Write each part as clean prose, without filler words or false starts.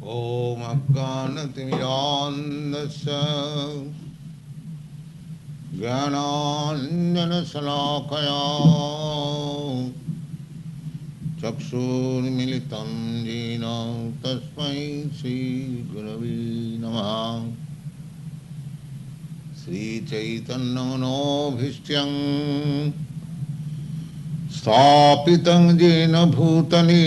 ॐ अज्ञानतिमिरान्धस्य ज्ञानाञ्जनशलाकया चक्षुर्मिलितं येन तस्मै श्रीगुरवे नमः। श्रीचैतन्यमनोभीष्टं स्थापितं येन भूतले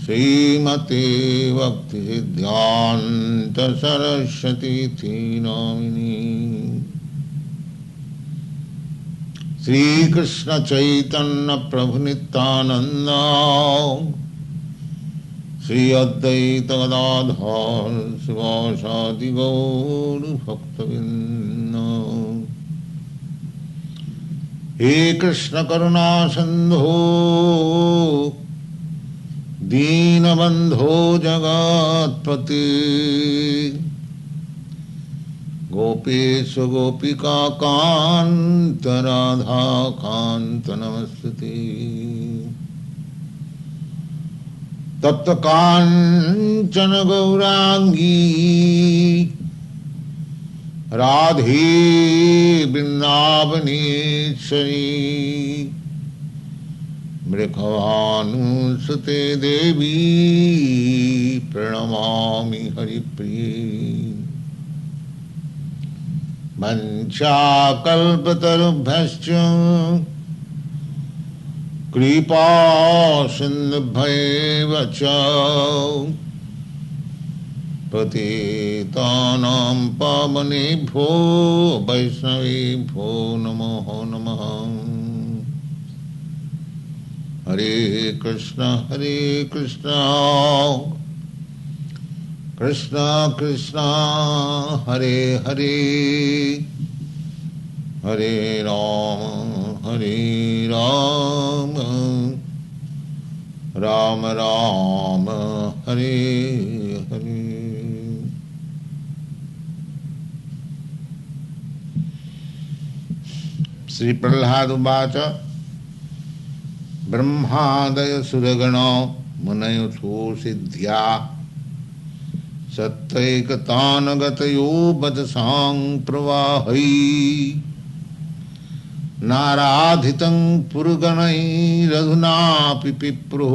श्रीमते भक्तिसिद्धान्त सरस्वती नामिनी। श्रीकृष्ण चैतन्य प्रभु नित्यानंद श्री अद्वैत गदाधर शिवासादि गौर भक्तवृंद। हे कृष्ण करुणा सिंधु दीनबंधो जगत्पते गोपेश गोपिका कांत राधा कांत नमस्ते। तप्त कांचन गौरांगी राधे वृंदावनेश्वरी मृगभानुसुते देवी प्रणमामि हरिप्रिये। वंशाकल्पतरुभ्यश्च कृपा सिन्धुभ्यैव च पतितानां पावनेभ्यो वैष्णवेभ्यो नमो नमः। हरे कृष्ण कृष्ण कृष्ण हरे हरे हरे राम राम राम हरे हरे। श्री प्रह्लाद उवाच ब्रह्मादय सुरगणो मुनयो सिद्ध्या सत्यैकतानगतयो वचसां प्रवाहै नाराधितं पुरगणैरधुनापि पिप्रुः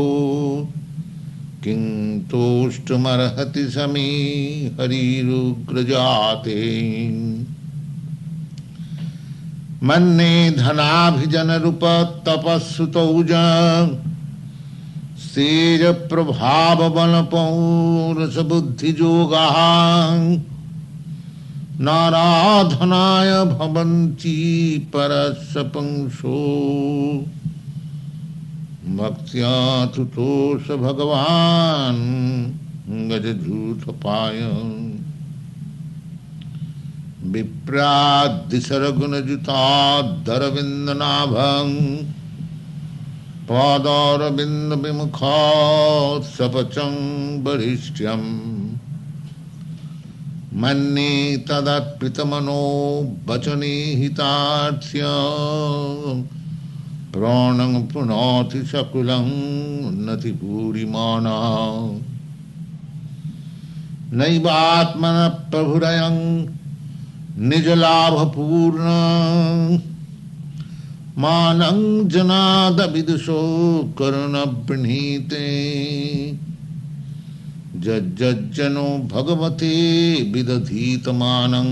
किं तोष्टुमर्हति समे हरिरुग्रजाते। मन्ये धनाभिजनरूपतपस्सुतौज तेज प्रभाव बल पौरुष बुद्धि जोगाः नाराधनाय भवन्ति परस्य पुंसो भक्त्या तुतोष भगवान् गजधूतपाय। विप्रादिशरगुणजुताद्धरविन्दनाभं पादारविंद विमुखात् सपचं वरिष्ठ्यं मन्ये तदर्पितमनो वचने हितार्थ्य प्राणं पुनाति सकुलं उन्नति भूरिमाना। नैवात्मनः प्रभुरयं निजलाभपूर्ण मानं जनाद विदुषो करुणवृणीते। जज्जनो भगवते विदधीतमानं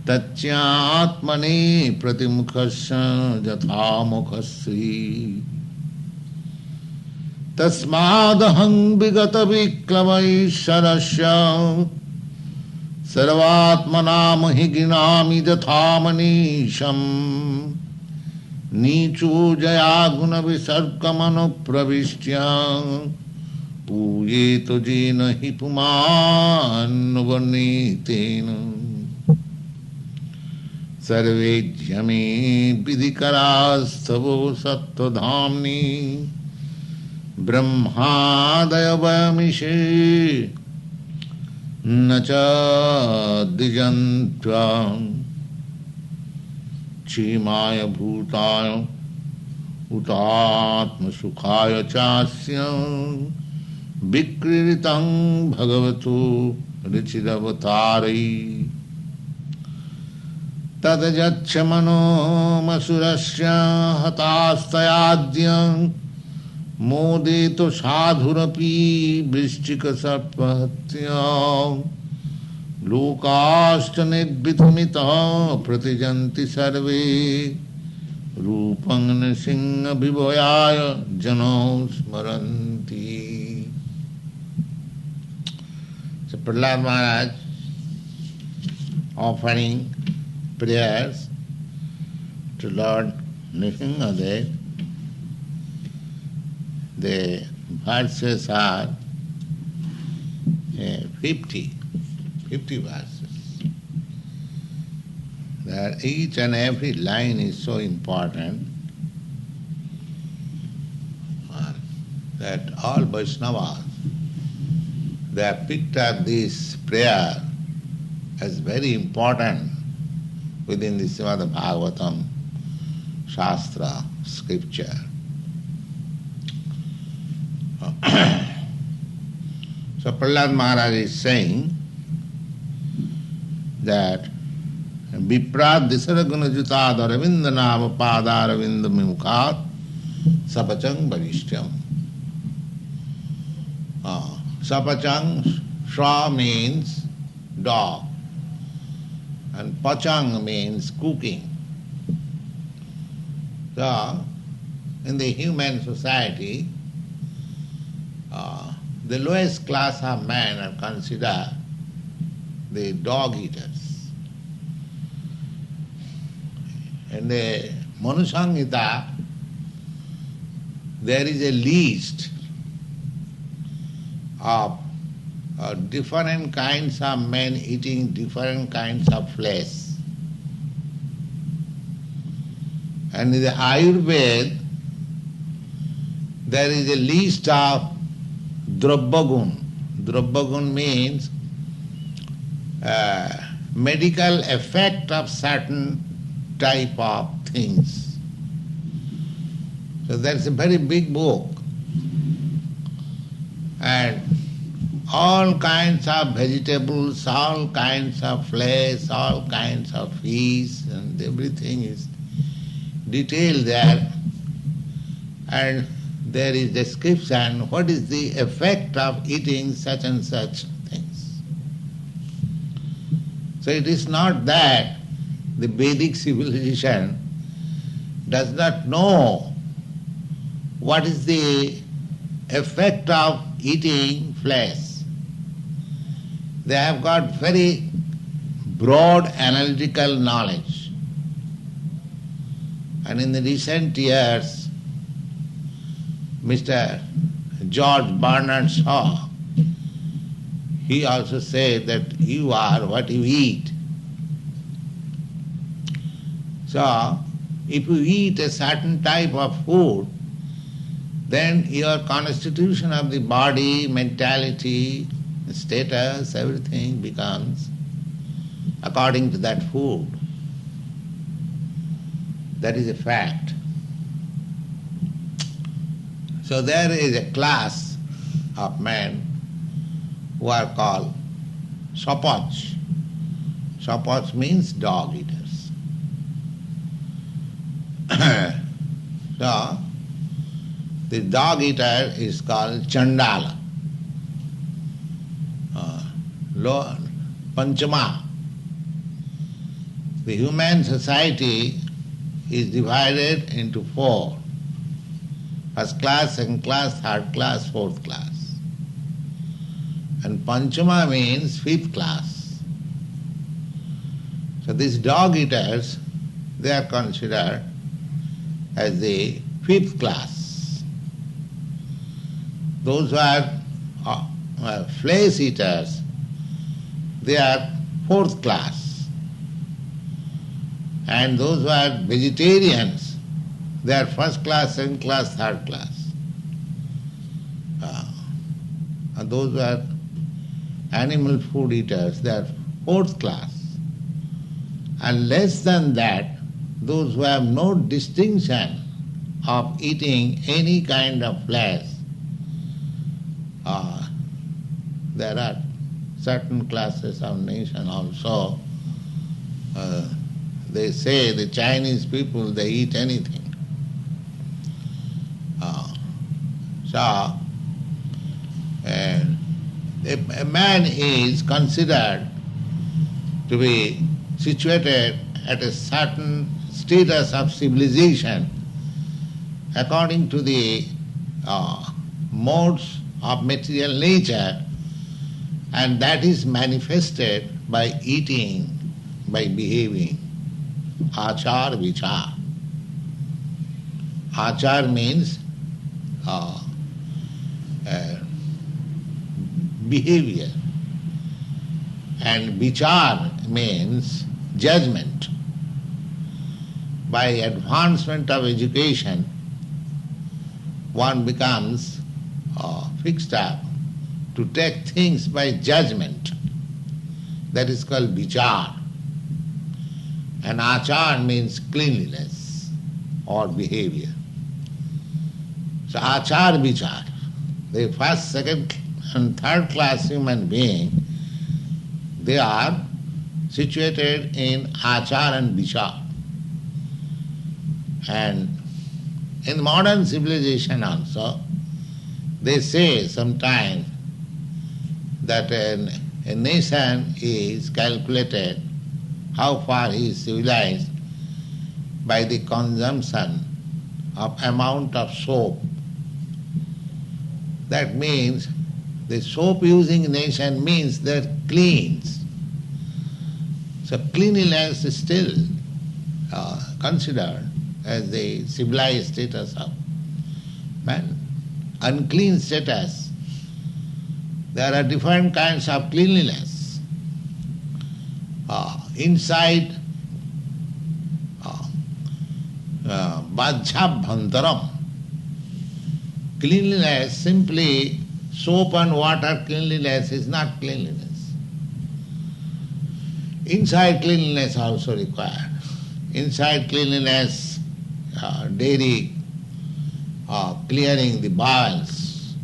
तच्चात्मने प्रतिमुखस्य यथामुखश्री। तस्मादहं विगतविक्लवैश्वरस्य सर्वात्मनामहि गृह्णामि यथा मनीषम्। नीचो जया गुण विसर्गमनुप्रविष्ट्या पूयेत येन हि पुमान्वर्णितेन। सर्वेभ्य मे विधिकरास्तवो सत्त्वधाम्नि ब्रह्मादय वयमिषे न च द्विजन्त्वां क्षीमाय भूताय utatma sukhaya chasyam vikritam bhagavato richidavatari tadajaccha mano masurasya hatastayadyam modito sadhurapi vrishchika sarpahatyam lokashta nidvitamita pratijanti sarve rupang nrsimha vibhayaya jano smaranti. So Prahlad Maharaj offering prayers to Lord Nrsimhadev. The verses are 50 verses. There each and every line is so important that all Vaishnavas, they have picked up this prayer as very important within the Srimad Bhagavatam Shastra, scripture. So Prahlad Maharaj is saying that Viprad Disaragunajutad Aravinda Nama Padaravinda Mimukhat Sapachang Varishtyam. Sapachang, Shra means dog, and Pachang means cooking. So, in the human society, the lowest class of men are considered the dog eaters. In the Manusangita, there is a list of different kinds of men eating different kinds of flesh. And in the Ayurveda, there is a list of Drabbagun. Drabbagun means medical effect of certain type of things. So that's a very big book. And all kinds of vegetables, all kinds of flesh, all kinds of fish, and everything is detailed there. And there is description what is the effect of eating such and such things. So it is not that the Vedic civilization does not know what is the effect of eating flesh. They have got very broad analytical knowledge. And in the recent years, Mr. George Bernard Shaw, he also said that you are what you eat. So, if you eat a certain type of food, then your constitution of the body, mentality, status, everything becomes according to that food. That is a fact. So there is a class of men who are called Sapach. Sapach means dog eaters. So the dog eater is called Chandala. Panchama. The human society is divided into four. First class, second class, third class, fourth class. And Panchama means fifth class. So these dog eaters, they are considered as the fifth class. Those who are flesh eaters, they are fourth class. And those who are vegetarians, they are first class, second class, third class. And those who are animal food eaters, they are fourth class. And less than that, those who have no distinction of eating any kind of flesh. There are certain classes of nation also. They say the Chinese people, they eat anything. So, if a man is considered to be situated at a certain status of civilization according to the modes of material nature, and that is manifested by eating, by behaving. Achar vichar. Achar means behavior, and vichar means judgment. By advancement of education, one becomes fixed up to take things by judgment. That is called vichar. And achar means cleanliness or behavior. So achar vichar. The first, second and third class human being, they are situated in achar and vichar. And in modern civilization also, they say sometimes that a nation is calculated how far he is civilized by the consumption of amount of soap. That means the soap using nation means that cleans. So cleanliness is still considered as the civilized status of man. Unclean status. There are different kinds of cleanliness. Inside Bhajjabhantaram. Cleanliness, simply soap and water cleanliness is not cleanliness. Inside cleanliness also required. Inside cleanliness, daily clearing the bowels.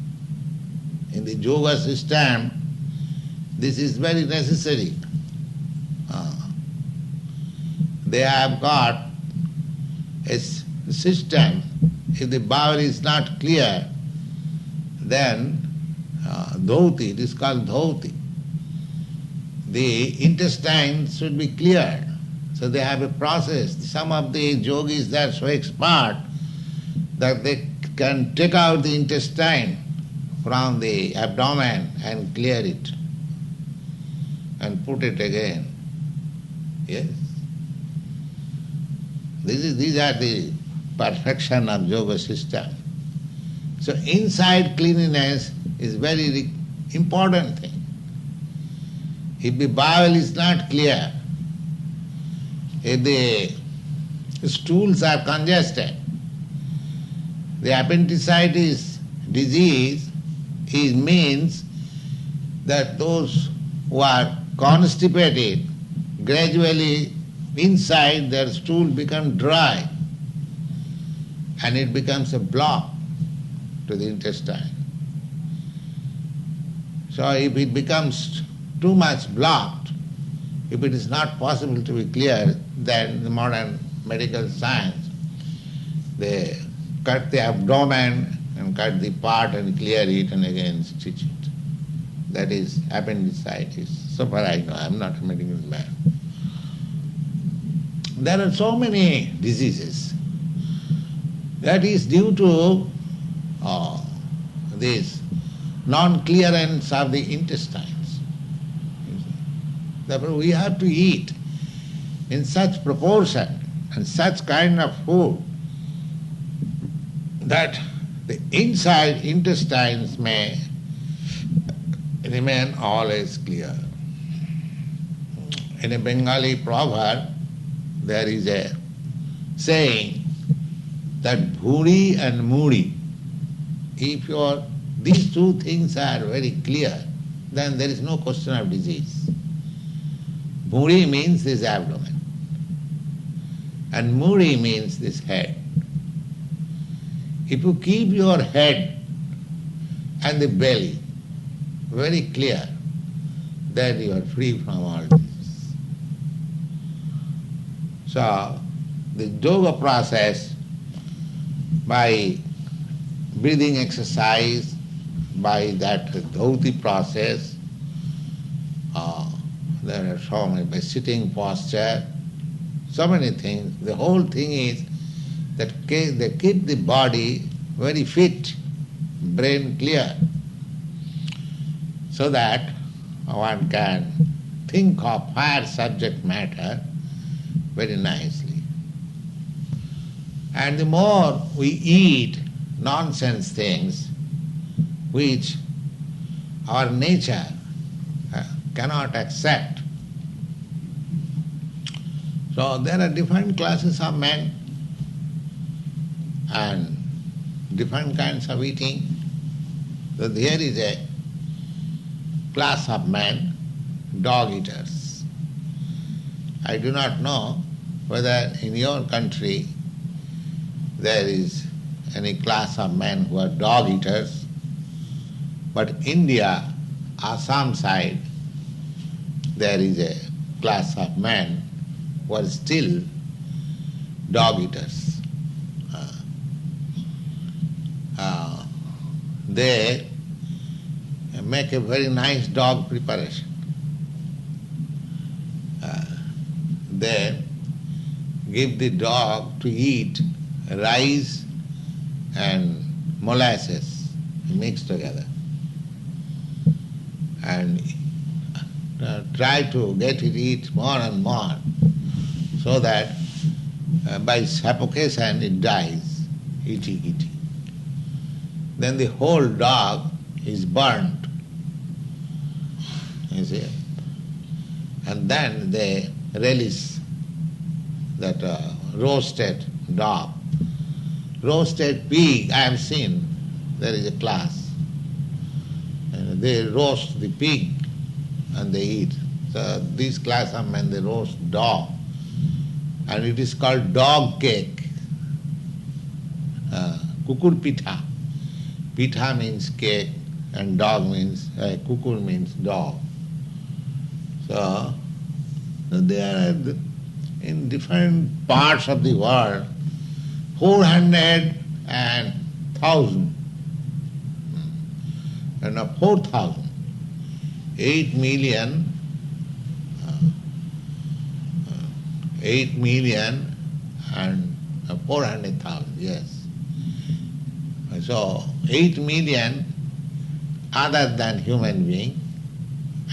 In the yoga system, this is very necessary. They have got a system. If the bowel is not clear, then dhoti, it is called dhoti. The intestines should be cleared. So they have a process. Some of the yogis, they are so expert that they can take out the intestine from the abdomen and clear it and put it again. Yes. These are the perfection of yoga system. So inside cleanliness is very important thing. If the bowel is not clear, if the stools are congested, the appendicitis disease means that those who are constipated, gradually inside their stool become dry and it becomes a block to the intestine. So if it becomes too much blocked, if it is not possible to be clear, then the modern medical science, they cut the abdomen and cut the part and clear it and again stitch it. That is appendicitis. So far I know, I am not a medical man. There are so many diseases. That is due to this non-clearance of the intestines. Therefore we have to eat in such proportion and such kind of food that the inside intestines may remain always clear. In a Bengali proverb, there is a saying that bhuri and muri, if these two things are very clear, then there is no question of disease. Bhuri means this abdomen, and muri means this head. If you keep your head and the belly very clear, then you are free from all this. So, the yoga process, by breathing exercise, by that dhauti process, there are so many, by sitting posture, so many things. The whole thing is that they keep the body very fit, brain clear, so that one can think of higher subject matter very nicely. And the more we eat nonsense things which our nature cannot accept. So there are different classes of men and different kinds of eating. So there is a class of men, dog eaters. I do not know whether in your country there is any class of men who are dog eaters, but India, Assam side, there is a class of men who are still dog eaters. They make a very nice dog preparation. They give the dog to eat rice and molasses mixed together, and try to get it eat more and more, so that by suffocation it dies, eating. Then the whole dog is burnt, you see, and then they release that roasted dog. Roasted pig, I have seen, there is a class. And they roast the pig and they eat. So this class of men, they roast dog. And it is called dog cake. Kukur pitha. Pitha means cake and dog means, kukur means dog. So there are in different parts of the world 400 and 1,000, and 4,000, 8 million, 8 million and 400,000, yes. So 8 million other than human being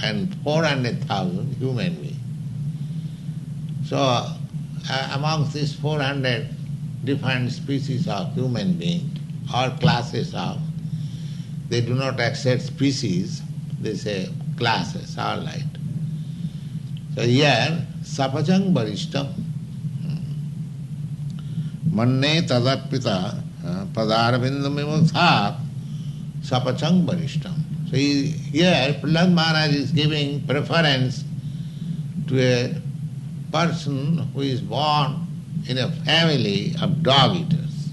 and 400,000 human being. So amongst these 400 different species of human being or classes of, they do not accept species, they say classes, all right. So here, sapachang varishtam, manne tadarpita padarvindamimuthat sapachang varishtam. So here Prahlad Maharaj is giving preference to a person who is born in a family of dog eaters,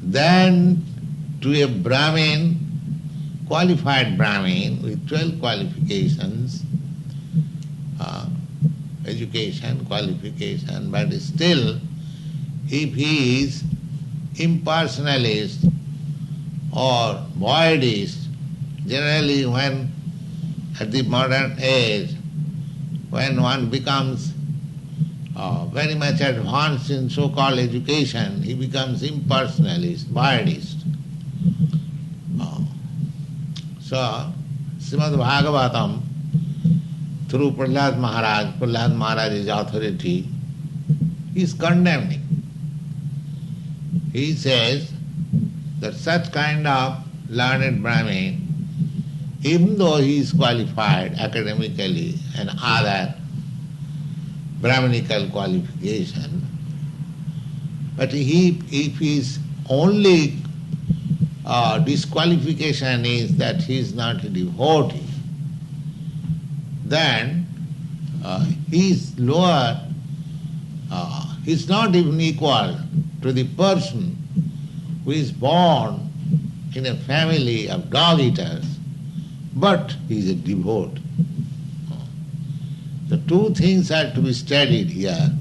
then to a Brahmin, qualified Brahmin with 12 qualifications, education, qualification, but still, if he is impersonalist or voidist, generally when at the modern age, when one becomes very much advanced in so-called education, he becomes impersonalist, voidist. So, Srimad Bhagavatam, through Prahlad Maharaj's authority, he is condemning. He says that such kind of learned Brahmin, even though he is qualified academically and other Brahminical qualification, but if his only disqualification is that he is not a devotee, then he is lower, he is not even equal to the person who who is born in a family of dog eaters, but he is a devotee. The two things are to be studied here.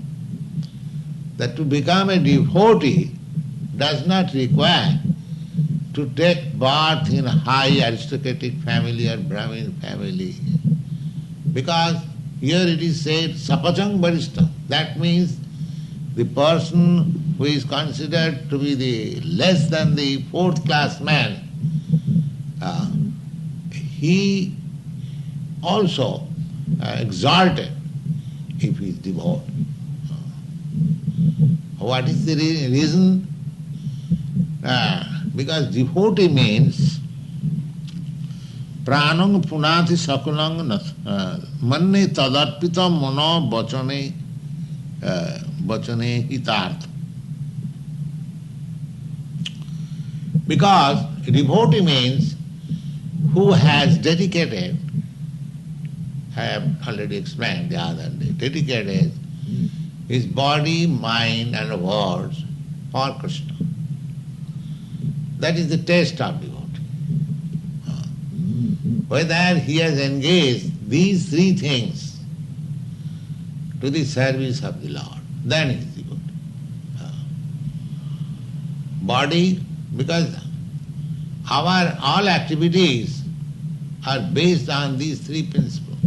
That to become a devotee does not require to take birth in a high aristocratic family or Brahmin family. Because here it is said, sapachang varishtam. That means the person who is considered to be the less than the fourth class man, he also exalted if he is devout. What is the reason? Because devotee means pranang punati sakulang manne tadarpita mano vachane hitarth. Because devotee means who has dedicated, I have already explained the other day, dedicated his body, mind and words for Krishna. That is the taste of devotee. Whether he has engaged these three things to the service of the Lord, then he is devotee. Body, because our all activities are based on these three principles.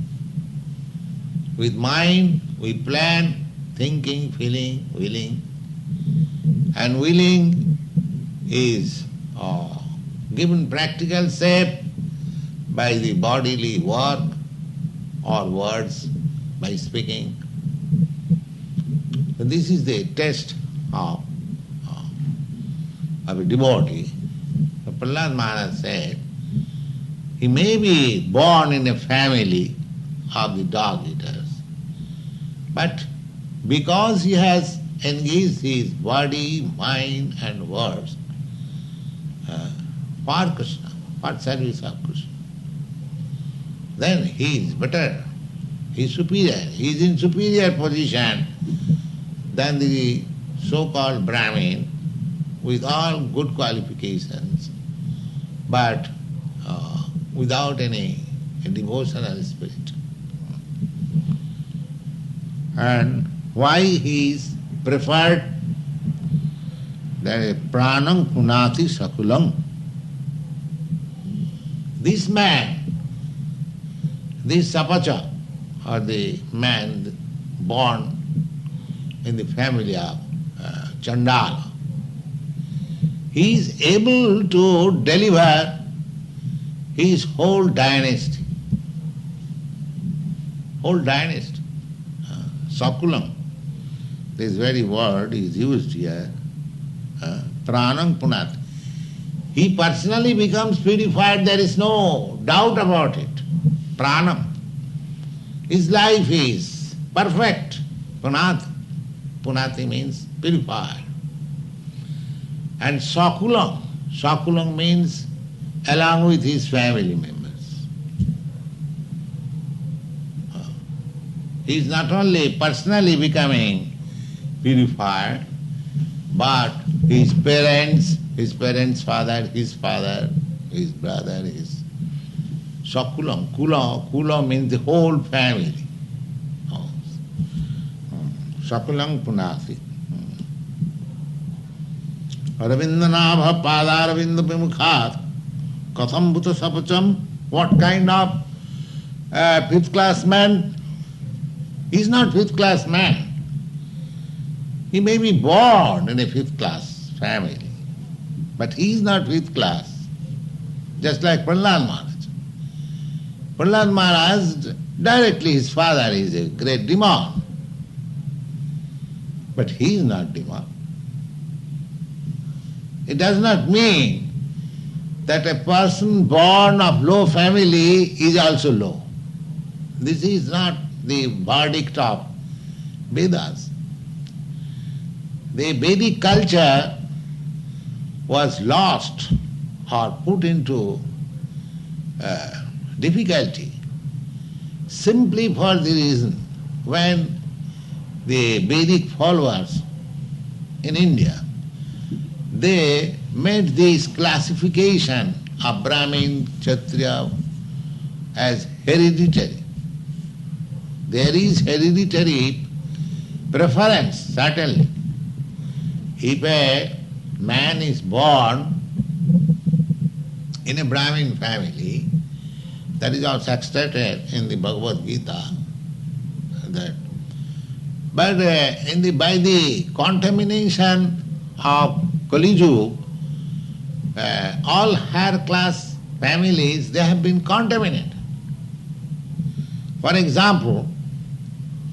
With mind, we plan, thinking, feeling, willing. And willing is given practical shape by the bodily work or words, by speaking. So this is the test of a devotee. So Prahlad Maharaj said, he may be born in a family of the dog eaters, but because he has engaged his body, mind and words for Krishna, for service of Krishna, then he is better, he is superior, he is in superior position than the so-called Brahmin with all good qualifications, but without any devotional spirit. And why he is preferred? That is pranam punati sakulam. This man, this sapacha, or the man born in the family of Chandala, he is able to deliver his whole dynasty. Whole dynasty. Sakulam. This very word is used here. Pranam punat. He personally becomes purified, there is no doubt about it. Pranam. His life is perfect. Punat. Punati means purified. And sakulam. Sakulam means along with his family members. He is not only personally becoming purified, but his parents' father, his brother, his sakulam. Kula means the whole family. Sakulam punasi. Ravindranabha padaravinda vimukhat katham bhuta sapacham. What kind of fifth class man? He is not fifth class man. He may be born in a fifth class family, but he is not fifth class. Just like Prahlad Maharaj. Prahlad Maharaj, directly his father is a great demon. But he is not demon. It does not mean that a person born of low family is also low. This is not the verdict of Vedas. The Vedic culture was lost or put into difficulty simply for the reason when the Vedic followers in India, they made this classification of Brahmin, Kshatriya as hereditary. There is hereditary preference, certainly. If a man is born in a Brahmin family, that is also stated in the Bhagavad Gita, that. But by the contamination of Kali Yuga, all higher class families, they have been contaminated. For example,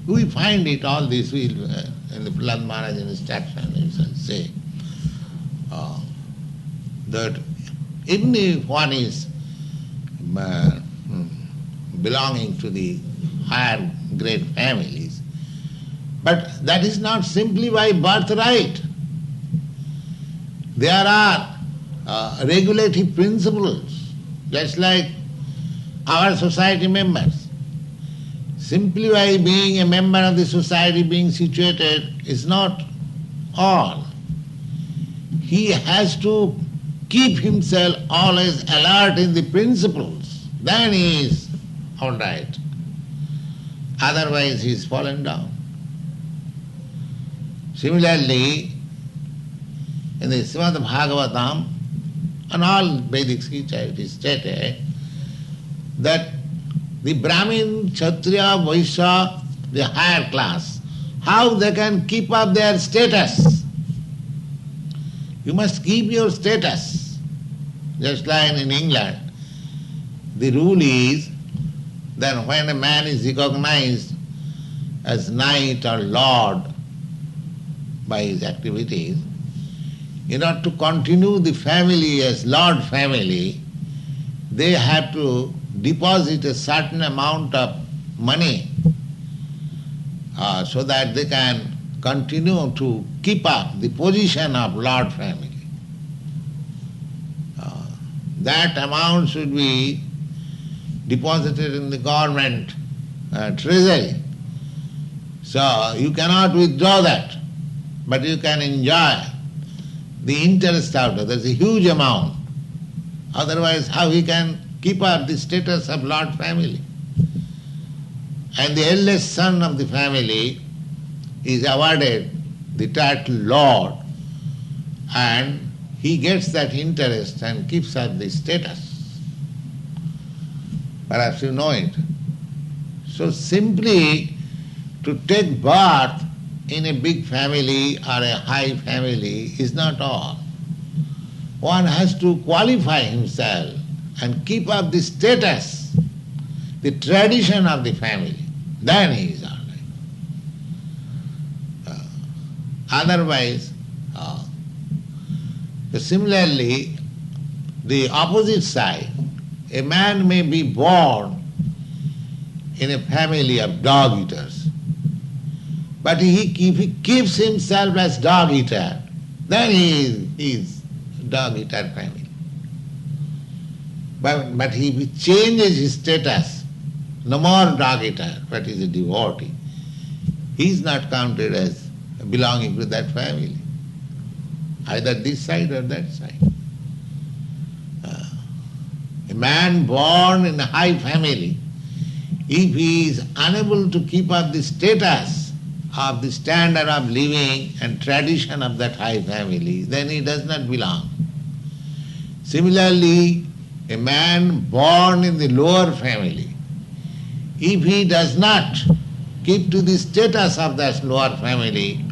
we find it, all this, in the Prahlad Maharaj instruction, he shall say that even if one is belonging to the higher grade families, but that is not simply by birthright. There are regulative principles, just like our society members. Simply by being a member of the society, being situated, is not all. He has to keep himself always alert in the principles. Then he is all right. Otherwise he is fallen down. Similarly, in the Srimad Bhagavatam and all Vedic scripture it is stated that the Brahmin, Kshatriya, Vaishya, the higher class, how they can keep up their status. You must keep your status. Just like in England, the rule is that when a man is recognized as knight or lord by his activities, in order to continue the family as lord family, they have to deposit a certain amount of money so that they can continue to keep up the position of lord family. That amount should be deposited in the government treasury. So you cannot withdraw that, but you can enjoy the interest out of it. That's a huge amount. Otherwise, how he can keep up the status of lord family? And the eldest son of the family is awarded the title lord, and he gets that interest and keeps up the status. Perhaps you know it. So simply to take birth in a big family or a high family is not all. One has to qualify himself and keep up the status, the tradition of the family. Then he is all right. Otherwise, similarly, the opposite side, a man may be born in a family of dog eaters, but if he keeps himself as dog eater, then he is dog eater family. But he changes his status, no more dog eater, but he is a devotee. He is not counted as belonging to that family, either this side or that side. A man born in a high family, if he is unable to keep up the status of the standard of living and tradition of that high family, then he does not belong. Similarly, a man born in the lower family, if he does not keep to the status of that lower family,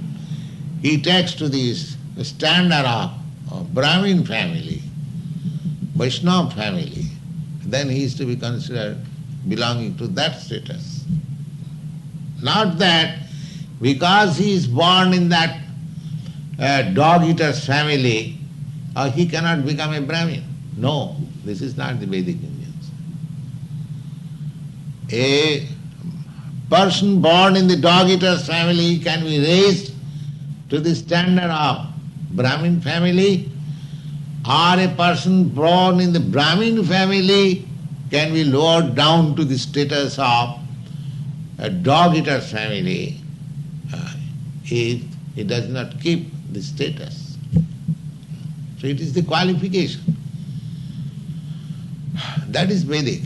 he takes to the standard of Brahmin family, Vaishnava family, then he is to be considered belonging to that status. Not that because he is born in that dog-eater's family, he cannot become a Brahmin. No, this is not the Vedic Indians. A person born in the dog-eater's family can be raised to the standard of Brahmin family, or a person born in the Brahmin family can be lowered down to the status of a dog-eater's family if he does not keep the status. So it is the qualification. That is Vedic.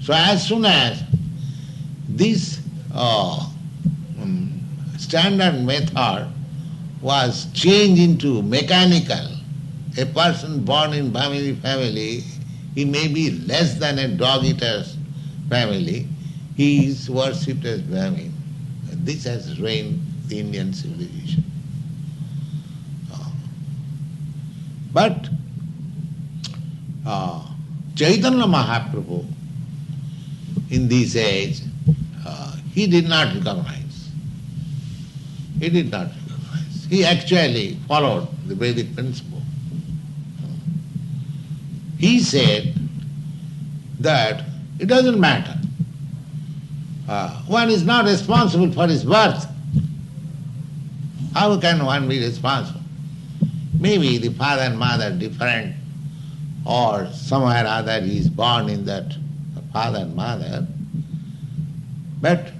So as soon as this standard method was changed into mechanical, a person born in Brahmini family, he may be less than a dog-eater's family, he is worshipped as Brahmin. This has reigned the Indian civilization. But Chaitanya Mahaprabhu, in this age, he did not recognize. He did not recognize. He actually followed the Vedic principle. He said that it doesn't matter. One is not responsible for his birth. How can one be responsible? Maybe the father and mother different, or somewhere or other he is born in that father and mother, but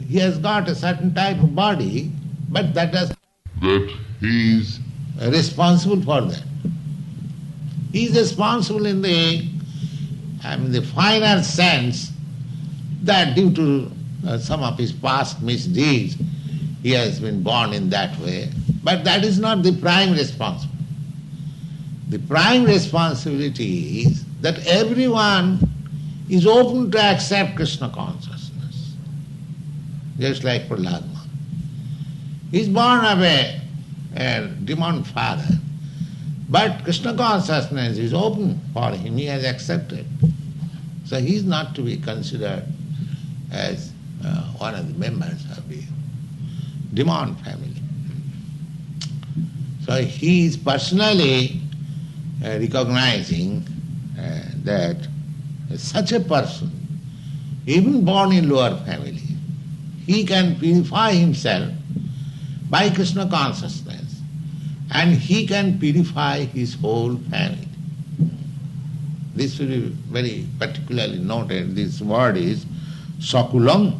he has got a certain type of body, but that he is responsible for that. He is responsible in the finer sense that due to some of his past misdeeds, he has been born in that way. But that is not the prime responsibility. The prime responsibility is that everyone is open to accept Krishna consciousness. Just like Prahlad Maharaj. He is born of a demon father, but Krishna consciousness is open for him, he has accepted. So he is not to be considered as one of the members of the demon family. So he is personally recognizing that such a person, even born in lower family, he can purify himself by Krishna consciousness, and he can purify his whole family. This will be very particularly noted. This word is Sakulam.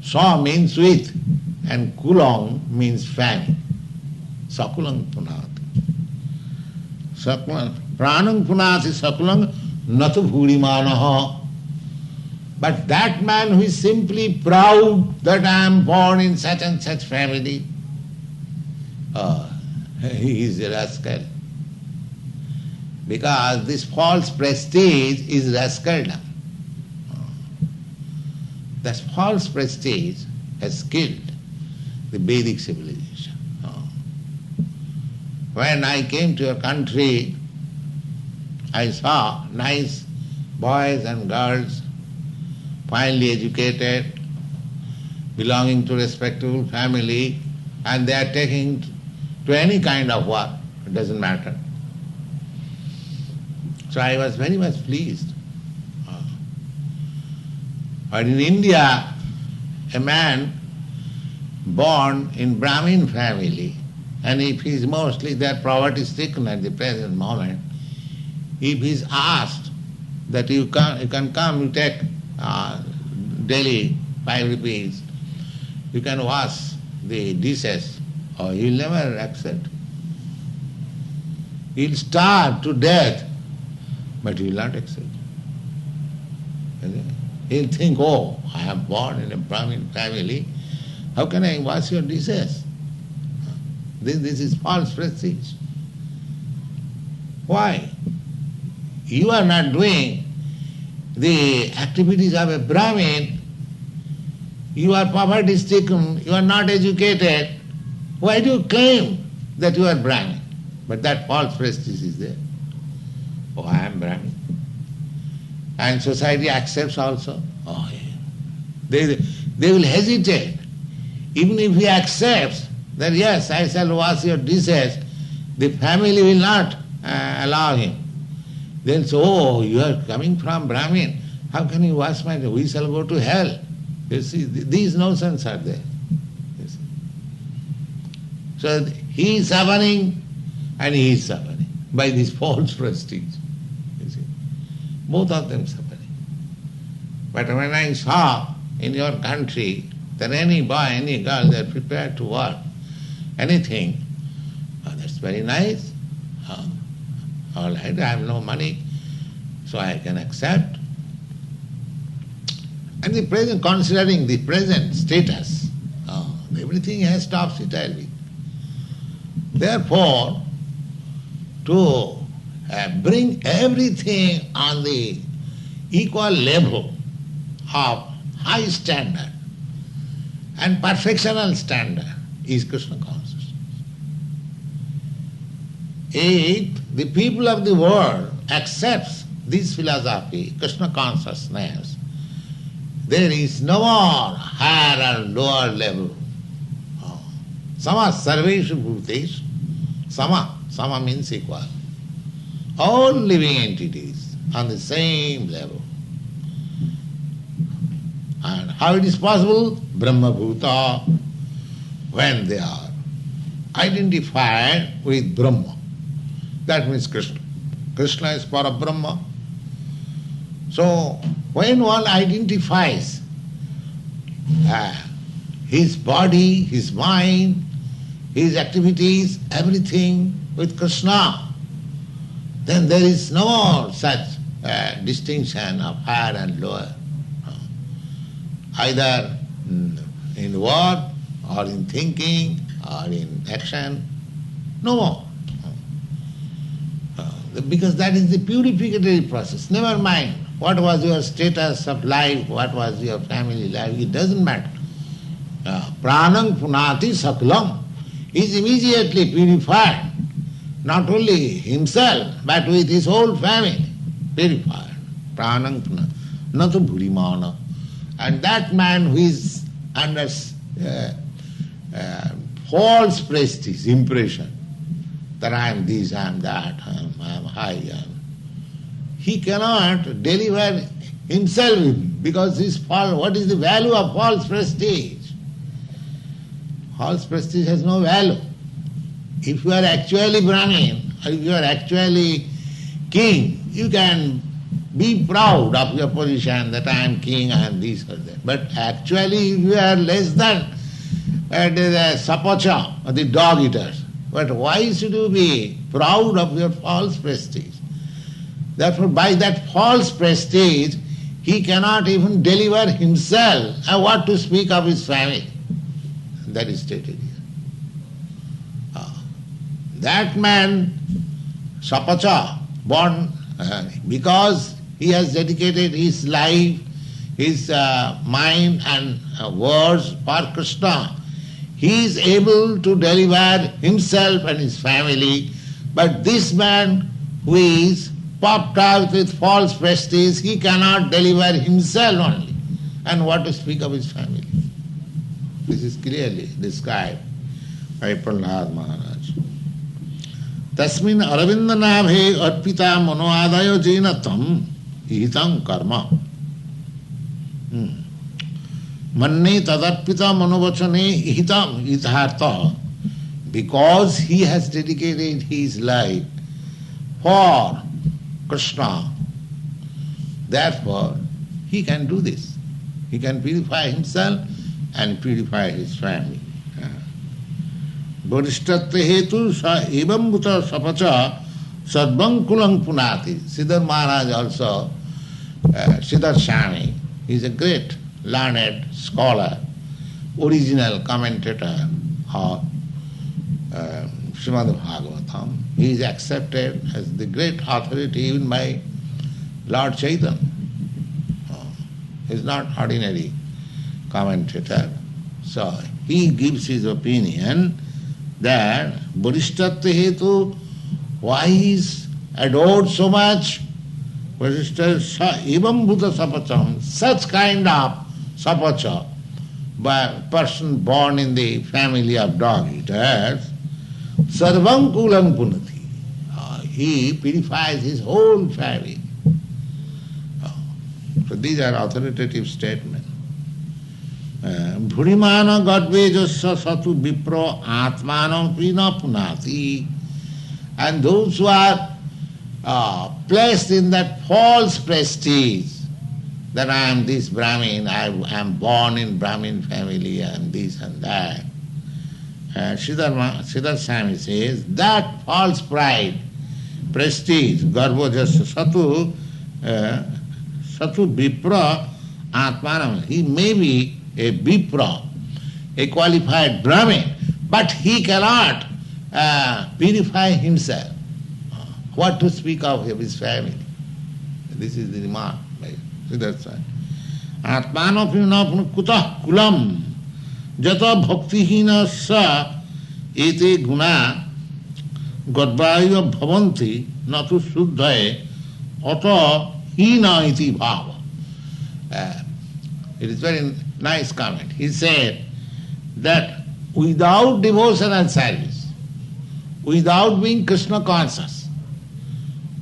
Sa means with, and Kulang means family. Sakulang Punati. Sakulang Pranang Punati Sakulang Natu Bhurimanaha. But that man who is simply proud that I am born in such and such family, he is a rascal. Because this false prestige is rascaldom. That false prestige has killed the Vedic civilization. When I came to your country, I saw nice boys and girls, finely educated, belonging to respectable family, and they are taking to any kind of work. It doesn't matter. So I was very much pleased. But in India, a man born in Brahmin family, and if he is mostly their poverty stricken at the present moment, if he is asked that you can come, you take daily 5 rupees, you can wash the dishes, or he will never accept. He will starve to death, but he will not accept. He will think, oh, I am born in a Brahmin family, how can I wash your dishes? This is false prestige. Why? You are not doing the activities of a Brahmin, you are poverty stricken, you are not educated. Why do you claim that you are Brahmin? But that false prestige is there. Oh, I am Brahmin. And society accepts also. Oh, yeah. They will hesitate. Even if he accepts that, yes, I shall wash your dishes, the family will not allow him. They'll say, oh, you are coming from Brahmin, how can you wash my dishes? We shall go to hell. You see, these notions are there. You see. So he is suffering and he is suffering by this false prestige. You see. Both of them suffering. But when I saw in your country that any boy, any girl, they are prepared to work anything, that's It's very nice. All right, I have no money, so I can accept. And the present, considering the present status, everything has topsy-turvy. Therefore, to bring everything on the equal level of high standard and perfectional standard is Krishna consciousness. If the people of the world accepts this philosophy, Krishna consciousness, there is no more higher or lower level. Sama sarveshu bhuteshu. Sama means equal. All living entities on the same level. And how it is possible? Brahma Bhuta, when they are identified with Brahma. That means Krishna. Krishna is Parabrahma. So, when one identifies his body, his mind, his activities, everything with Krishna, then there is no more such distinction of higher and lower. Either in word or in thinking or in action, no more. Because that is the purificatory process. Never mind what was your status of life, what was your family life, it doesn't matter. Pranam punati saklam is immediately purified, not only himself, but with his whole family, purified. Pranam punati, not a bhurimana. And that man who is under false prestige, impression, that I am this, I am that, I am high, he cannot deliver himself because his what is the value of false prestige? False prestige has no value. If you are actually Brahmin, or if you are actually king, you can be proud of your position that I am king, I am this or that. But actually if you are less than the sapacha or the dog eaters, but why should you be proud of your false prestige? Therefore, by that false prestige, he cannot even deliver himself, and what to speak of his family. That is stated here. That man, Sapacha, born, because he has dedicated his life, his mind and words for Krishna, he is able to deliver himself and his family. But this man who is puffed out with false prestige, he cannot deliver himself only. And what to speak of his family? This is clearly described by Prahlad Maharaj. Tasmin aravinda nabhe arpita manoadayo jenatam ihitam karma. Manne tadarpita manovachane ihitam ithartha. Because he has dedicated his life for Krishna, therefore he can do this. He can purify himself and purify his family. Bodhisattva hetu sa evam bhuta sapacha sadvam kulang punati. Siddhar Maharaj also, Siddhar Swami, is a great learned scholar, original commentator of Srimad Bhagavatam. He is accepted as the great authority even by Lord Chaitanya. He is not ordinary commentator. So he gives his opinion that Bodhisattva Hetu, why he is adored so much? Bodhisattva Evam Bhuta Sapacham, such kind of sapacha, by a person born in the family of dog eaters, Sarvam Kulam Punati. He purifies his whole family. So these are authoritative statements. Bhurimana Gadvejasya Satu Vipro Atmanam Prina Punati. And those who are placed in that false prestige, that I am this Brahmin, I am born in Brahmin family and this and that, Siddhar Swami says, that false pride, prestige, garbo jasa satu vipra atmanam. He may be a vipra, a qualified Brahmin, but he cannot purify himself. What to speak of his family? This is the remark by Siddhar Swami. Atmano pinapna kutah kulam jata bhaktihina sa ete guna gadvaya bhavanti natu suddhaye ato hina iti bhava. It is very nice comment. He said that without devotion and service, without being Krishna conscious,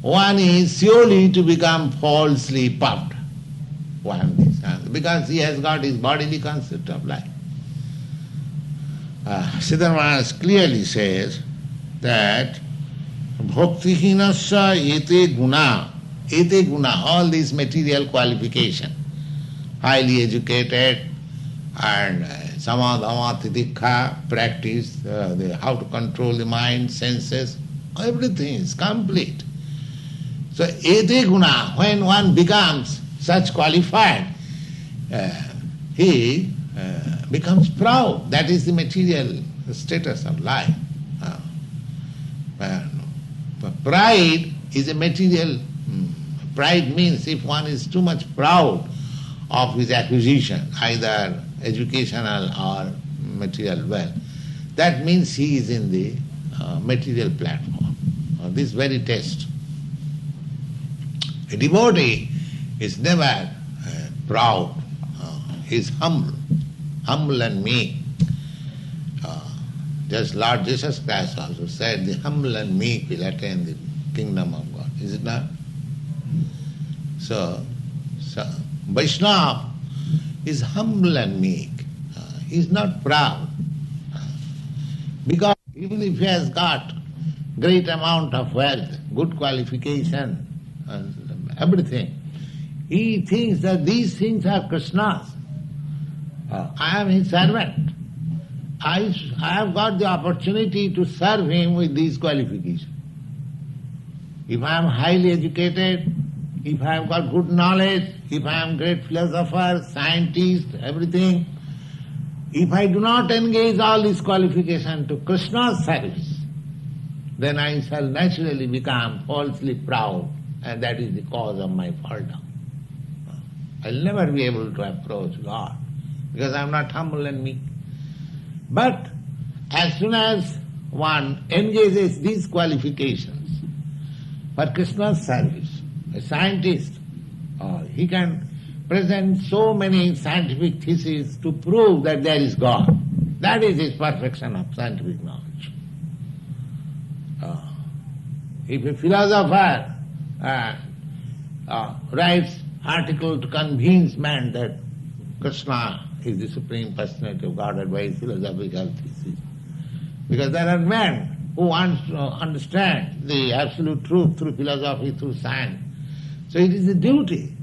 one is surely to become falsely puffed. Because he has got his bodily concept of life. Siddhar Maharaj clearly says that bhaktihinasya ete guna, all these material qualification, highly educated and samadhama titikha, practice, how to control the mind, senses, everything is complete. So ete guna, when one becomes such qualified, he becomes proud. That is the material status of life. Pride is a material. Pride means if one is too much proud of his acquisition, either educational or material wealth, that means he is in the material platform. This very test. A devotee is never proud. He is humble and meek. Just Lord Jesus Christ also said, the humble and meek will attain the kingdom of God. Is it not? So Vaishnava is humble and meek. He is not proud. Because even if he has got great amount of wealth, good qualification, and everything, he thinks that these things are Krishna's. I am his servant. I have got the opportunity to serve him with these qualifications. If I am highly educated, if I have got good knowledge, if I am great philosopher, scientist, everything, if I do not engage all these qualifications to Krishna's service, then I shall naturally become falsely proud, and that is the cause of my fall down. I will never be able to approach God, because I am not humble and meek. But as soon as one engages these qualifications for Krishna's service, a scientist, he can present so many scientific theses to prove that there is God. That is his perfection of scientific knowledge. If a philosopher writes article to convince man that Krishna is the Supreme Personality of Godhead by his philosophical thesis, because there are men who want to understand the absolute truth through philosophy, through science. So it is the duty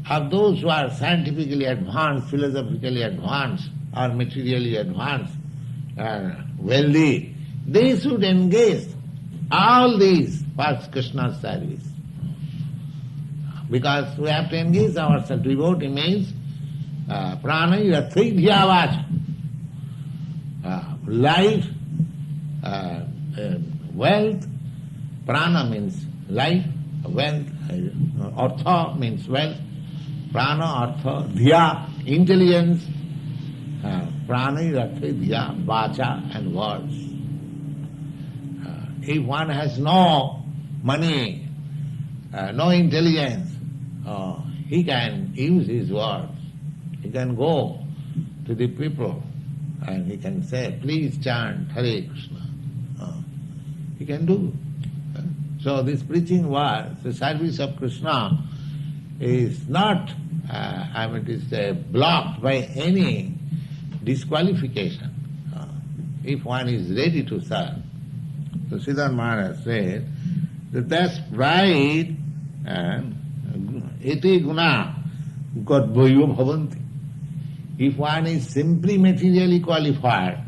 of those who are scientifically advanced, philosophically advanced, or materially advanced, wealthy, they should engage all these for Krishna's service. Because we have to engage ourselves. Devotee means prana yathidhyavacha. Life, wealth, prana means life, wealth, artha means wealth, prana, artha, dhya, intelligence, prana yathidhya, vacha and words. If one has no money, no intelligence, he can use his words. He can go to the people and he can say, please chant Hare Krishna. He can do. So this preaching was, the service of Krishna is not, it is blocked by any disqualification. If one is ready to serve. So Siddhar Maharaj said that that's pride and iti guna gadvayo bhavanti. If one is simply materially qualified,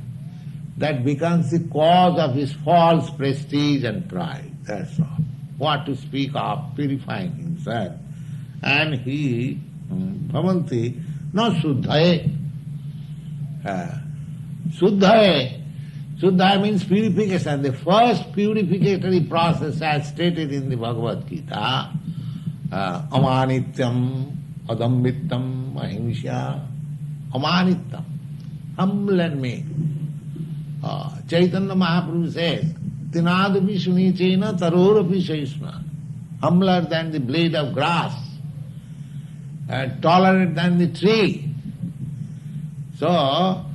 that becomes the cause of his false prestige and pride. That's all. What to speak of purifying himself. And he, bhavanti, not Suddhaye. Suddhaye. Suddha means purification. The first purificatory process as stated in the Bhagavad Gita, amanityam, adambitam, ahimsa, amanityam, humble and meek. Chaitanya Mahaprabhu says, Tinadapi sunichena tarorapi shaishna, humbler than the blade of grass, and tolerant than the tree. So,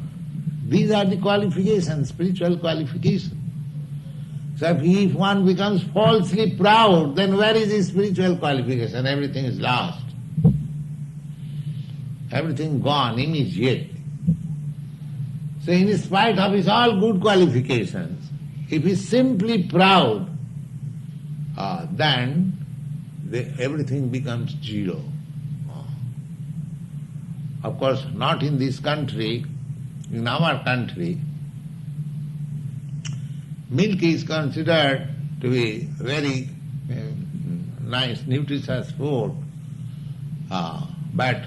these are the qualifications, spiritual qualifications. So if one becomes falsely proud, then where is his spiritual qualification? Everything is lost. Everything gone immediately. So in spite of his all good qualifications, if he is simply proud, then everything becomes zero. Of course, not in this country. In our country, milk is considered to be very nice, nutritious food. But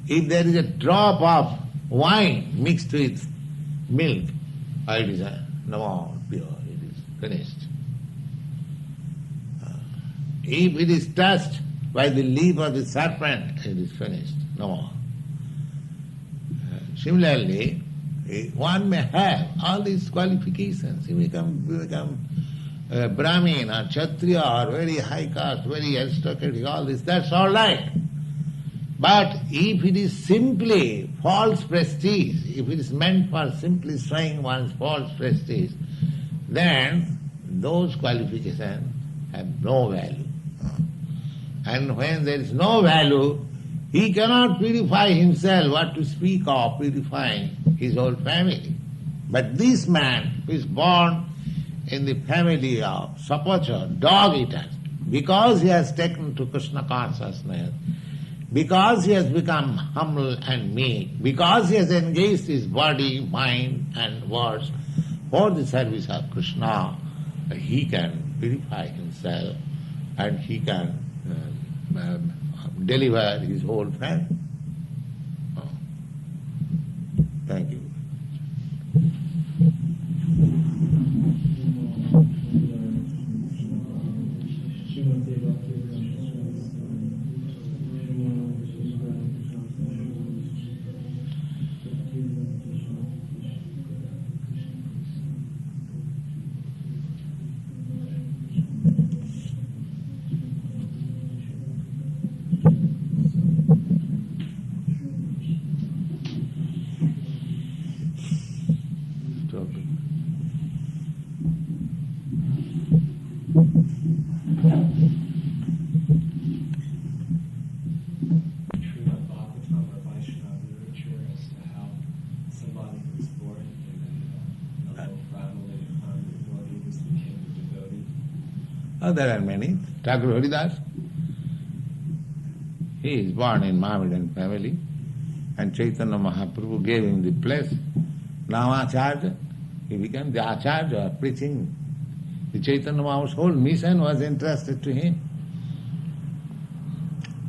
if there is a drop of wine mixed with milk, it is no more pure, it is finished. If it is touched by the leaf of the serpent, it is finished, no more. Similarly, one may have all these qualifications. He become Brahmin or Kshatriya or very high caste, very aristocratic, all this, that's all right. But if it is simply false prestige, if it is meant for simply showing one's false prestige, then those qualifications have no value. And when there is no value, he cannot purify himself, what to speak of purifying his whole family. But this man who is born in the family of Sapacha, dog eaters, because he has taken to Krishna consciousness, because he has become humble and meek, because he has engaged his body, mind and words for the service of Krishna, he can purify himself and he can deliver his whole family. Thank you. There are many. Thakur Haridas, he is born in Mohammedan family, and Chaitanya Mahaprabhu gave him the place. Now Acharya, he became the Acharya preaching. The Chaitanya Mahaprabhu's whole mission was entrusted to him.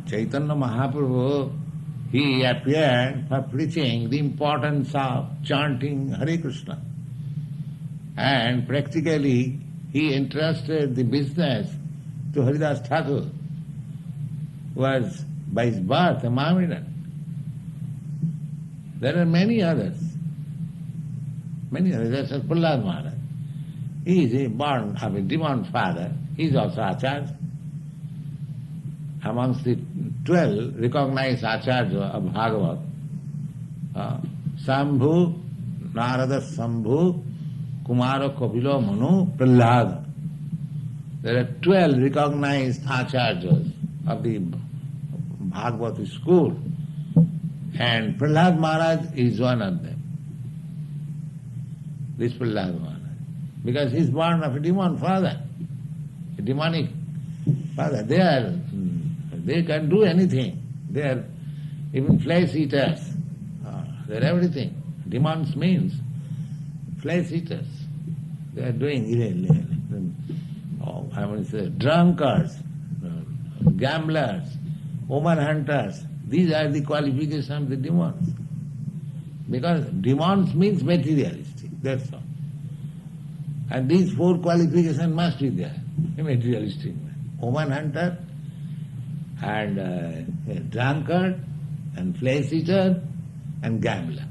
Chaitanya Mahaprabhu, he appeared for preaching the importance of chanting Hare Krishna. And practically he entrusted the business to Haridas Thakur, who was by his birth a Mohammedan. There are many others. There's Prahlad Maharaj. He is born of a demon father. He is also Acharya. Amongst the 12 recognized Acharya of Bhagavat, Sambhu, Narada Sambhu, Kumara Kapila Manu, Prahlad. There are 12 recognized acharyas of the Bhagavad school, and Prahlad Maharaj is one of them. This Prahlad Maharaj. Because he is born of a demon father, a demonic father. They can do anything. They are even flesh eaters. They are everything. Demons means flesh eaters. They are doing drunkards, gamblers, woman hunters. These are the qualifications of the demons. Because demons means materialistic, that's all. And these four qualifications must be there, a materialistic man. Woman hunter, and a drunkard, and flesh eater, and gambler.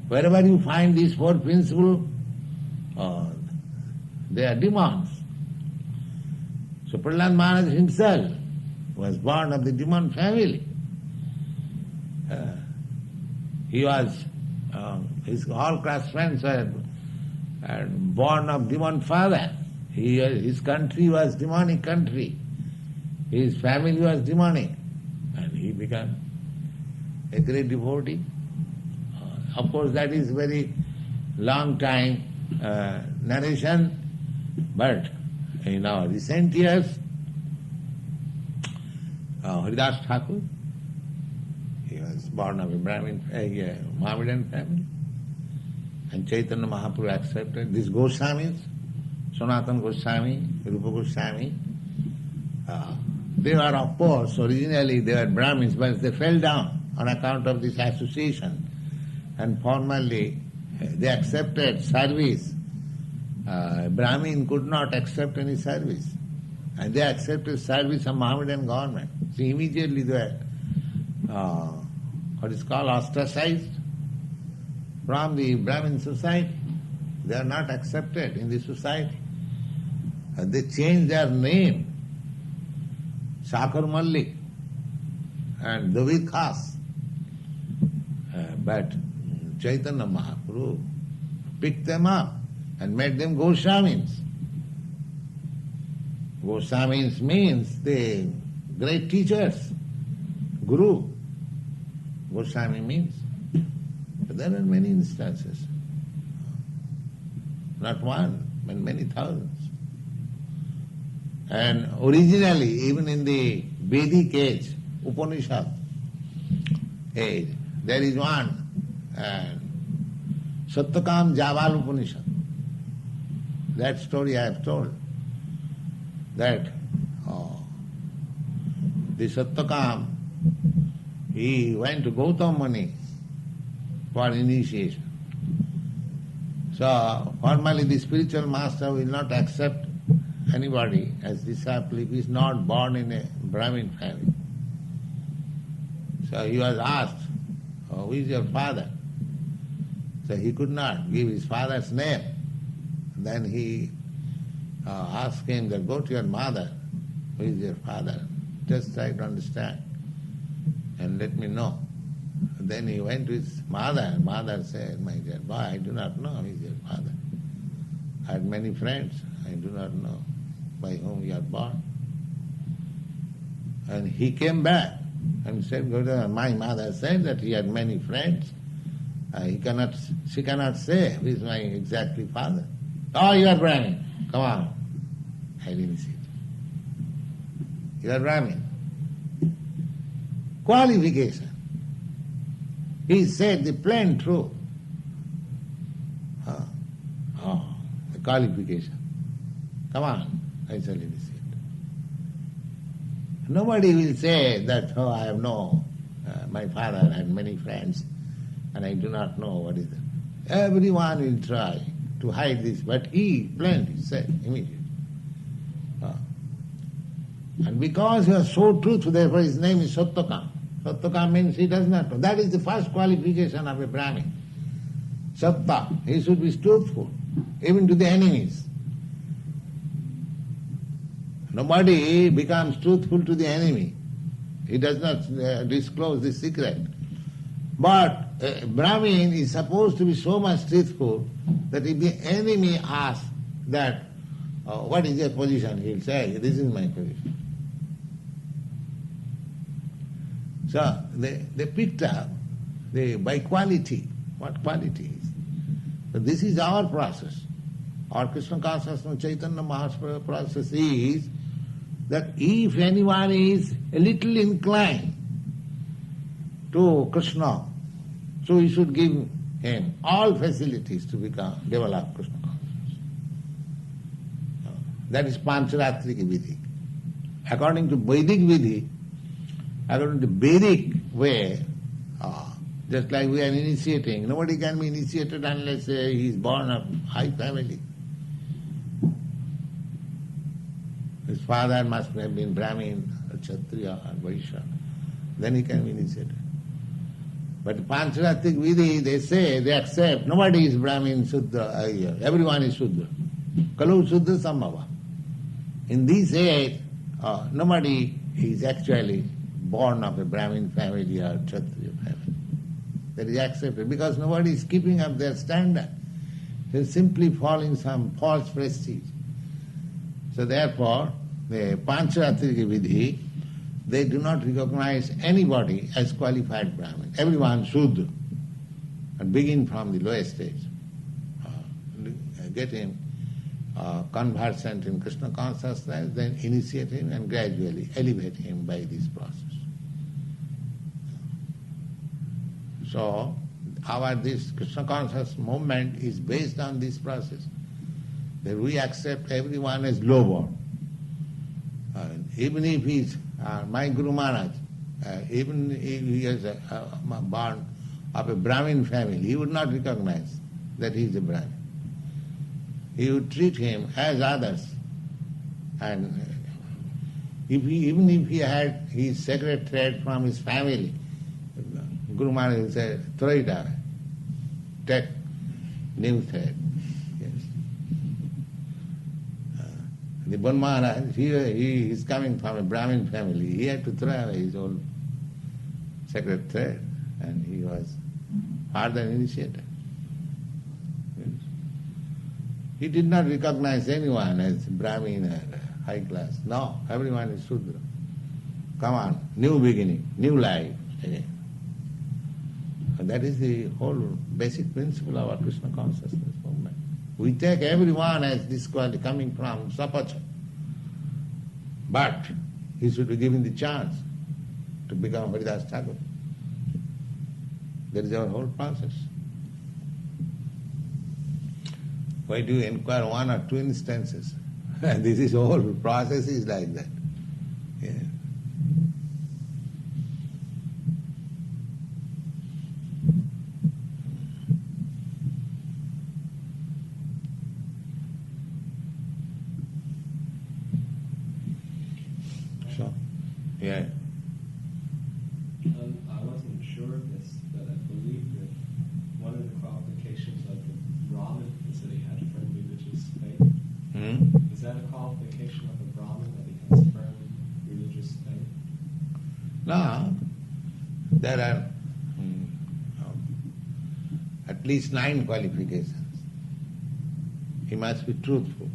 Wherever you find these four principles, they are demons. So Prahlad Maharaj himself was born of the demon family. He was, his all class friends were born of demon father. His country was demonic country. His family was demonic. And he became a great devotee. Of course, that is very long time narration, but in our recent years, Haridas Thakur, he was born of a Mohammedan family, and Chaitanya Mahaprabhu accepted. These Goswamis, Sanatana Goswami, Rupa Goswami, they were, of course, originally they were Brahmins, but they fell down on account of this association, and formally they accepted service. Brahmin could not accept any service, and they accepted service of Mohammedan government. So immediately they were, what is called, ostracized from the Brahmin society. They are not accepted in the society. They changed their name, Shakar Mallik and David Khas. But Chaitanya Mahaprabhu picked them up and made them Goswamis. Goswamis means the great teachers, Guru. Goswami means. But there are many instances. Not one, but many thousands. And originally, even in the Vedic age, Upanishad age, there is one, Satyakam Javal Upanishad. That story I have told. That the Satyakam, he went to Gautam Muni for initiation. So formally the spiritual master will not accept anybody as disciple if he is not born in a Brahmin family. So he was asked, who is your father? So he could not give his father's name. Then he asked him that, go to your mother, who is your father? Just try to understand and let me know. Then he went to his mother, and mother said, my dear boy, I do not know who is your father. I had many friends, I do not know by whom you are born. And he came back and said, my mother said that he had many friends. She cannot say who is my exactly father. Oh, you are Brahmin. Come on. I didn't see it. You are Brahmin. Qualification. He said the plain truth. The qualification. Come on, I shall initiate. Nobody will say that, I have my father had many friends and I do not know what is it. Everyone will try to hide this, but he plainly said immediately. And because he was so truthful, therefore his name is Satyakam. Satyakam means he does not know. That is the first qualification of a Brahmin. Satya, he should be truthful, even to the enemies. Nobody becomes truthful to the enemy. He does not disclose the secret. But a Brahmin is supposed to be so much truthful that if the enemy asks that, what is your position? He will say, this is my position. So they picked up by quality, what quality is. So this is our process. Our Krishna consciousness, Chaitanya Mahaprabhu process is that if anyone is a little inclined to Krishna, so he should give him all facilities to develop Krishna consciousness. That is Pancharatrika Vidhi. According to Vedic Vidhi, according to Vedic way, just like we are initiating, nobody can be initiated unless he is born of high family. His father must have been Brahmin, or Kshatriya, or Vaishya. Then he can be initiated. But Pancharatrika Vidhi, they say, they accept, nobody is Brahmin, Sudra, everyone is Sudra. Kalu Sudra Sambhava. In this age, nobody is actually born of a Brahmin family or Kshatriya family. That is accepted because nobody is keeping up their standard. They are simply following some false prestige. So therefore, the Pancharatrika Vidhi, they do not recognize anybody as qualified Brahmin. Everyone should begin from the lowest stage, get him conversant in Krishna consciousness, then initiate him and gradually elevate him by this process. So, this Krishna conscious movement is based on this process, that we accept everyone as low-born. Even if he is my Guru Maharaj, even if he is born of a Brahmin family, he would not recognize that he is a Brahmin. He would treat him as others. And even if he had his sacred thread from his family, Guru Maharaj will say, throw it away, take new thread. Yes. The Bon Maharaj, he is coming from a Brahmin family. He had to throw away his old sacred thread, and he was further initiated. Yes. He did not recognize anyone as Brahmin or high class. No, everyone is Shudra. Come on, new beginning, new life again. And that is the whole basic principle of our Krishna consciousness movement. We take everyone as coming from Sapacha. But he should be given the chance to become Haridas Thakur. That is our whole process. Why do you inquire one or two instances? This is whole process is like that. Yeah. Yeah. I wasn't sure of this, but I believe that one of the qualifications of the Brahmin is that he had firm religious faith. Is that a qualification of a Brahmin, that he has firm religious faith? No. There are at least 9 qualifications. He must be truthful.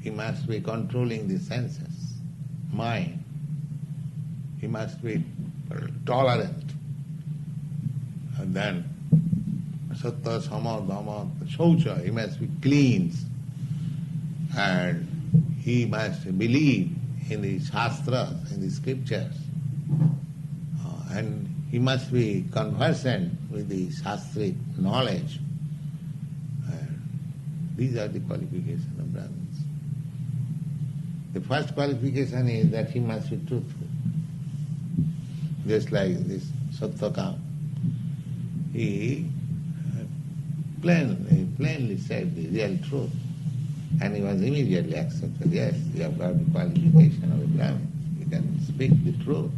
He must be controlling the senses. Mind. He must be tolerant. And then Sattva, Sama, Dhamma, Shaucha, he must be clean. And he must believe in the Shastras, in the scriptures. And he must be conversant with the Shastric knowledge. And these are the qualifications of Brahmins. The first qualification is that he must be truthful. Just like this Sattva, he plainly said the real truth. And he was immediately accepted. Yes, you have got the qualification of a Brahmin. You can speak the truth.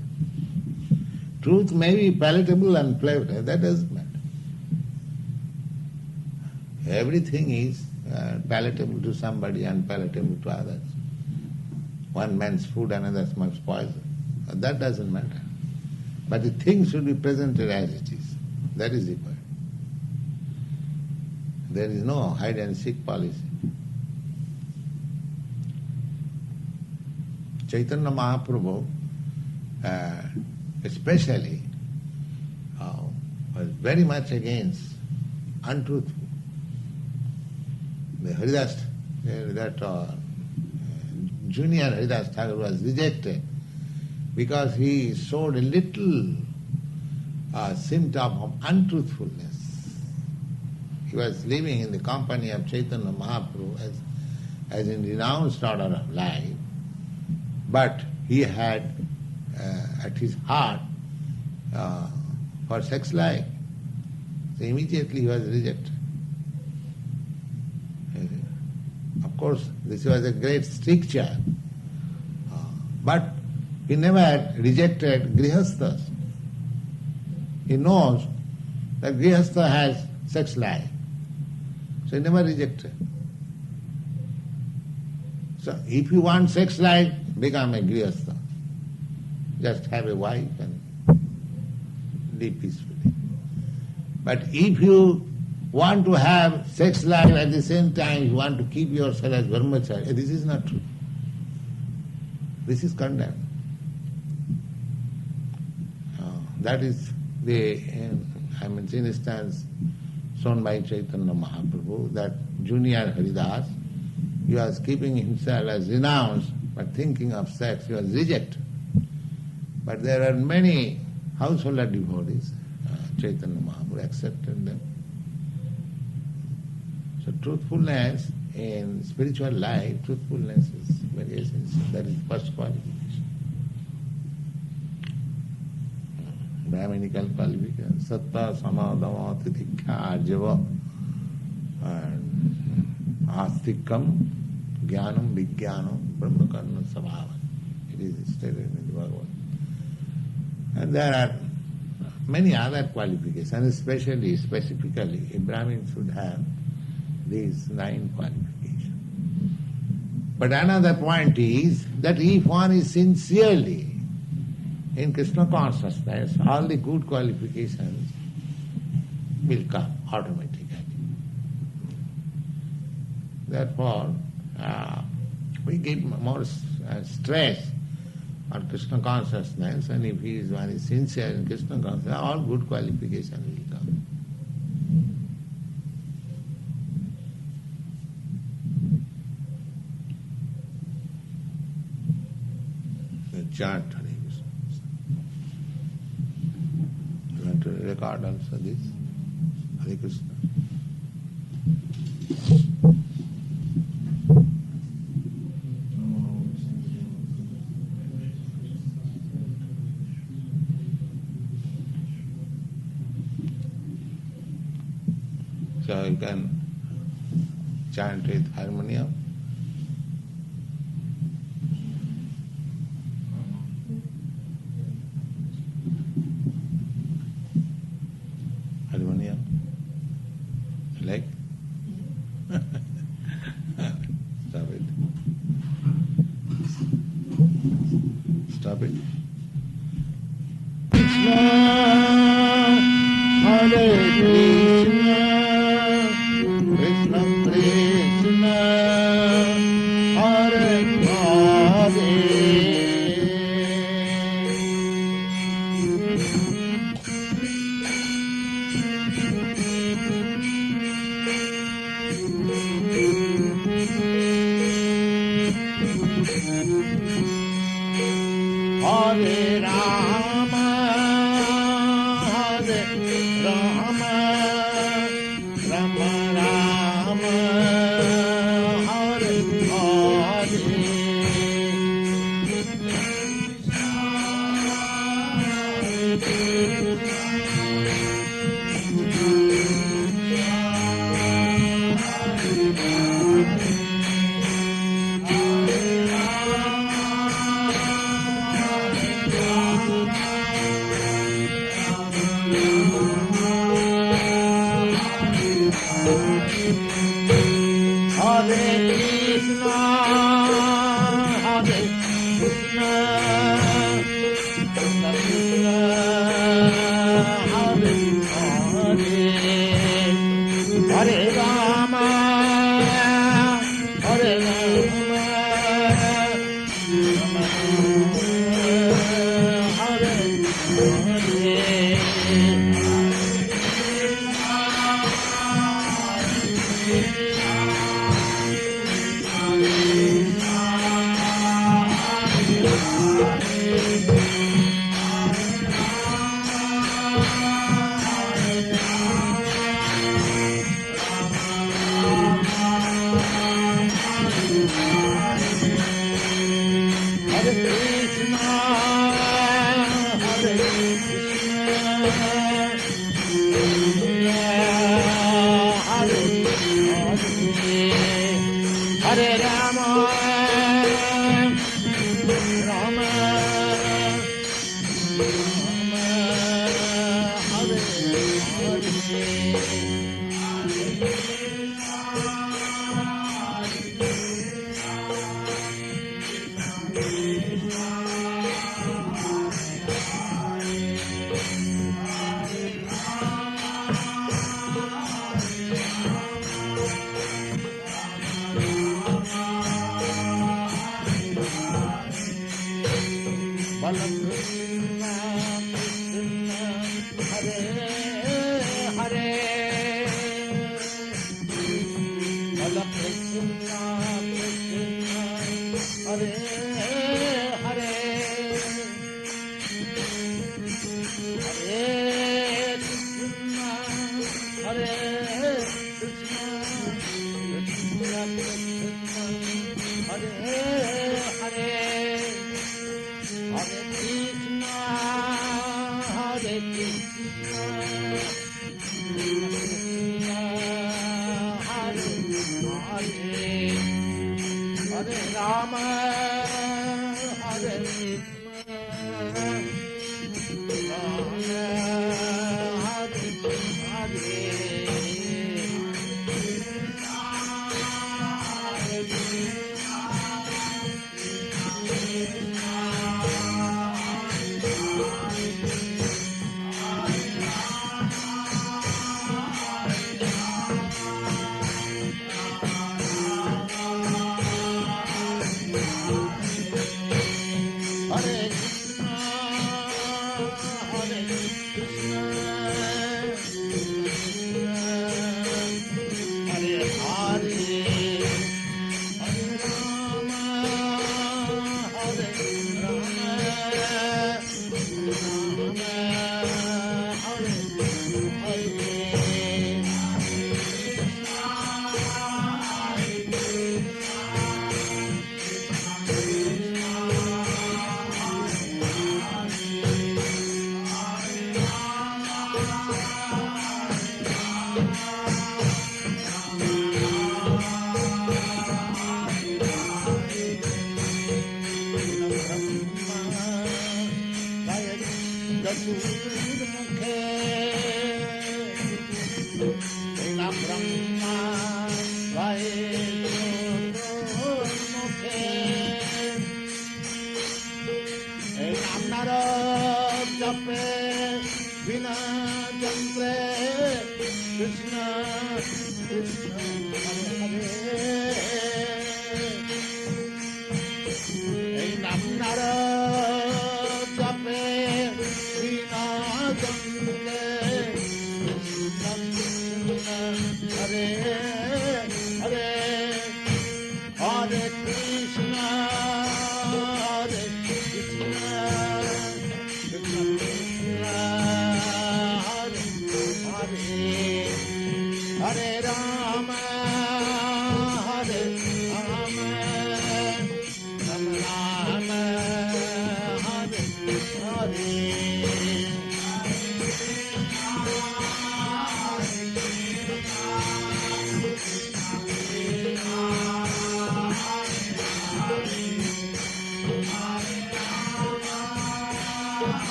Truth may be palatable and flavorful, that doesn't matter. Everything is palatable to somebody and palatable to others. One man's food, another man's poison. That doesn't matter. But the thing should be presented as it is. That is the point. There is no hide and seek policy. Chaitanya Mahaprabhu especially was very much against untruthful. The Haridas, junior Haridas Thakur was rejected because he showed a little symptom of untruthfulness. He was living in the company of Chaitanya Mahaprabhu as in renounced order of life, but he had at his heart for sex life. So immediately he was rejected. Of course, this was a great stricture, but he never rejected grihasthas. He knows that grihastha has sex life, so he never rejected. So if you want sex life, become a grihastha. Just have a wife and live peacefully. But if you want to have sex life at the same time, you want to keep yourself as brahmachari, this is not true. This is condemned. That is the instance shown by Chaitanya Mahaprabhu, that junior Haridas, he was keeping himself as renounced, but thinking of sex, he was rejected. But there are many householder devotees, Chaitanya Mahaprabhu accepted them. So truthfulness in spiritual life, truthfulness is very essential. That is the first qualification. Brahminical qualification, satta, samadama, titikha, ajava, and astikam, jnanam, vijnanam, brahmakarna, sabhava. It is stated in the Bhagavad. And there are many other qualifications, especially, specifically, a Brahmin should have these 9 qualifications. But another point is that if one is sincerely in Krishna consciousness, all the good qualifications will come automatically. Therefore, we give more stress on Krishna consciousness, and if one is sincere in Krishna consciousness, all good qualifications will come. The chant Hare Krishna. You want to record also this? Hare Krishna. So you can chant with harmonium. Harmonium. You like? Stop it. Stop it. Krishna, Hare Krishna. Krishna Krishna, Hare Hare. Hare Rama, Hare Rama, Rama Rama, Hare Hare. Hare Krishna, Hare Krishna, Krishna Krishna, Hare Hare, Hare Rama, Hare Rama, Rama Rama, Hare Hare. Hare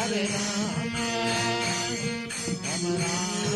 Hare Rama, Rama Rama.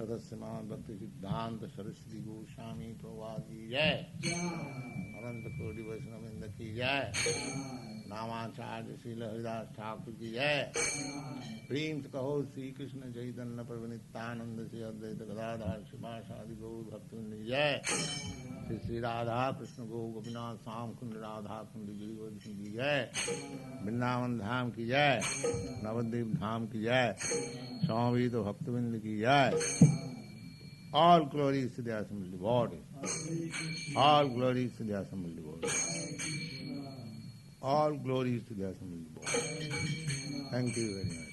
सदस्यमान भक्ति सिद्धांत सरस्वती गोस्वामी प्रभुपाद की जय। अनंत कोटि वैष्णववृंद की जय। नामाचार्य श्रील हरिदास ठाकुर की जय। प्रेम से कहो श्री कृष्ण चैतन्य प्रभु नित्यानंद से अद्वैत गदाधर शिवासादि गौर भक्तवृंद की जय। श्री श्री राधा कृष्ण गो गोपीनाथ श्याम कुंड राधा कुंड गिरिवर की जय। वृंदावन धाम की जय। नवद्वीप धाम की जय। स्वामी तो भक्तवृंद की जय। All glories to the assembly body. All glories to the assembly body. All glories to the assembly body. Thank you very much.